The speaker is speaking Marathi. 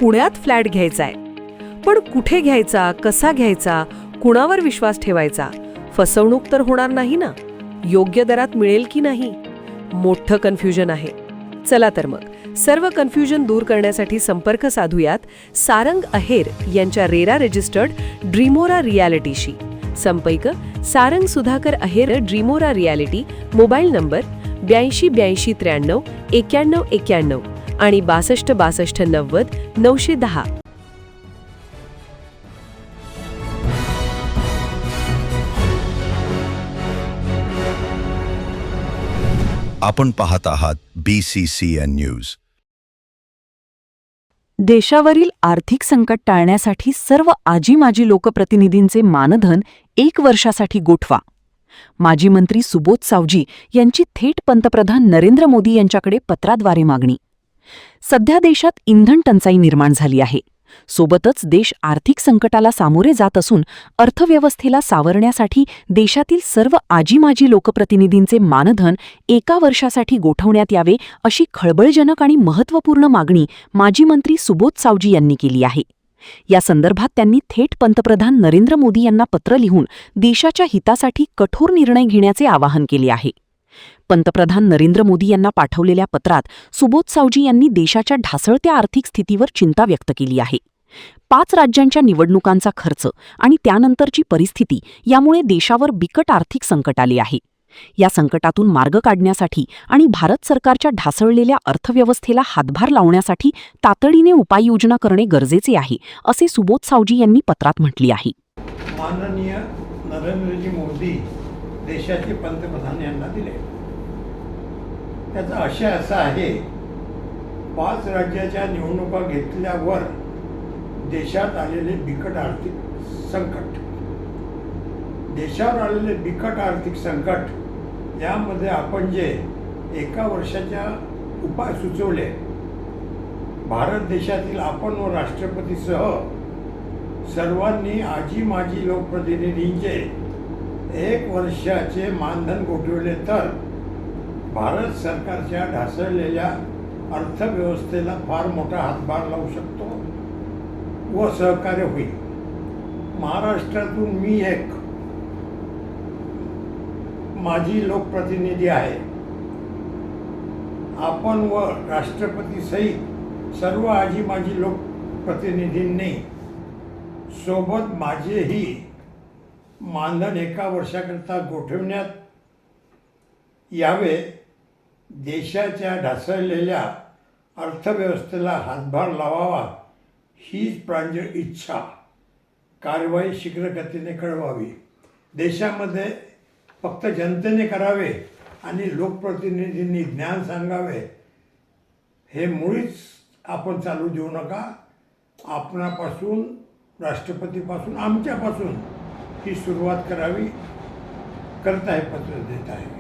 पुण्यात फ्लॅट घ्यायचा आहे. पण कुठे घ्यायचा, कसा घ्यायचा, कुणावर विश्वास ठेवायचा? फसवणूक तर होणार नाही ना? योग्य दरात मिळेल की नाही? मोठं कन्फ्युजन आहे. चला तर मग सर्व कन्फ्युजन दूर करण्यासाठी संपर्क साधूयात सारंग अहेर यांच्या रेरा रजिस्टर्ड ड्रीमोरा रियालिटीशी. संपर्क सारंग सुधाकर अहेर, ड्रीमोरा रियालिटी. मोबाईल नंबर 82 83 93 91 आणि 62 62 90 910. आपण पाहत आहात BCCN न्यूज. देशावरील आर्थिक संकट टाळण्यासाठी सर्व आजी माजी लोकप्रतिनिधींचे मानधन 1 वर्षासाठी गोठवा. माजी मंत्री सुबोध सावजी यांची थेट पंतप्रधान नरेंद्र मोदी यांच्याकडे पत्राद्वारे मागणी. सध्या देशात इंधन टंचाई निर्माण झाली आहे. सोबतच देश आर्थिक संकटाला सामोरे जात असून अर्थव्यवस्थेला सावरण्यासाठी देशातील सर्व आजी माजी लोकप्रतिनिधींचे मानधन 1 वर्षासाठी गोठवण्यात यावे अशी खळबळजनक आणि महत्त्वपूर्ण मागणी माजी मंत्री सुबोध सावजी यांनी केली आहे. या संदर्भात त्यांनी थेट पंतप्रधान नरेंद्र मोदी यांना पत्र लिहून देशाच्या हितासाठी कठोर निर्णय घेण्याचे आवाहन केले आहे. पंतप्रधान नरेंद्र मोदी यांना पाठवलेल्या पत्रात सुबोध सावजी यांनी देशाच्या ढासळत्या आर्थिक स्थितीवर चिंता व्यक्त केली आहे. 5 राज्यांच्या निवडणुकांचा खर्च आणि त्यानंतरची परिस्थिती यामुळे देशावर बिकट आर्थिक संकट आले आहे. या संकटातून मार्ग काढण्यासाठी आणि भारत सरकारच्या ढासळलेल्या अर्थव्यवस्थेला हातभार लावण्यासाठी तातडीने उपाययोजना करणे गरजेचे आहे, असे सुबोध सावजी यांनी पत्रात म्हटले आहे. माननीय नरेंद्रजी मोदी देशाचे पंतप्रधान यांना दिले. त्याचा आशय असा आहे, 5 राज्याच्या निवडणुका घेतल्यावर देशात आलेले बिकट आर्थिक संकट, देशावर आलेले बिकट आर्थिक संकट यामध्ये आपण जे 1 वर्षाच्या उपाय सुचवले, भारत देशातील आपण व राष्ट्रपतीसह सर्वांनी आजी माजी लोकप्रतिनिधींचे 1 वर्षाचे मानधन गोठवले तर भारत सरकारच्या ढासळलेल्या अर्थव्यवस्थेला फार मोठा हातभार लावू शकतो व सहकार्य होईल. महाराष्ट्रातून मी एक माजी लोकप्रतिनिधी आहे. आपण व राष्ट्रपतीसहित सर्व आजी माजी लोकप्रतिनिधींनी सोबत माझेही मानधन 1 वर्षाकरता गोठवण्यात यावे. देशाच्या ढासळलेल्या अर्थव्यवस्थेला हातभार लावावा हीच प्रांजळ इच्छा. कारवाई शीघ्रगतीने कळवावी. देशामध्ये फक्त जनतेने करावे आणि लोकप्रतिनिधींनी ज्ञान सांगावे हे मुळीच आपण चालू देऊ नका. आपणापासून, राष्ट्रपतीपासून, आमच्यापासून ही सुरुवात करावी. करत आहे, पत्र देत आहे.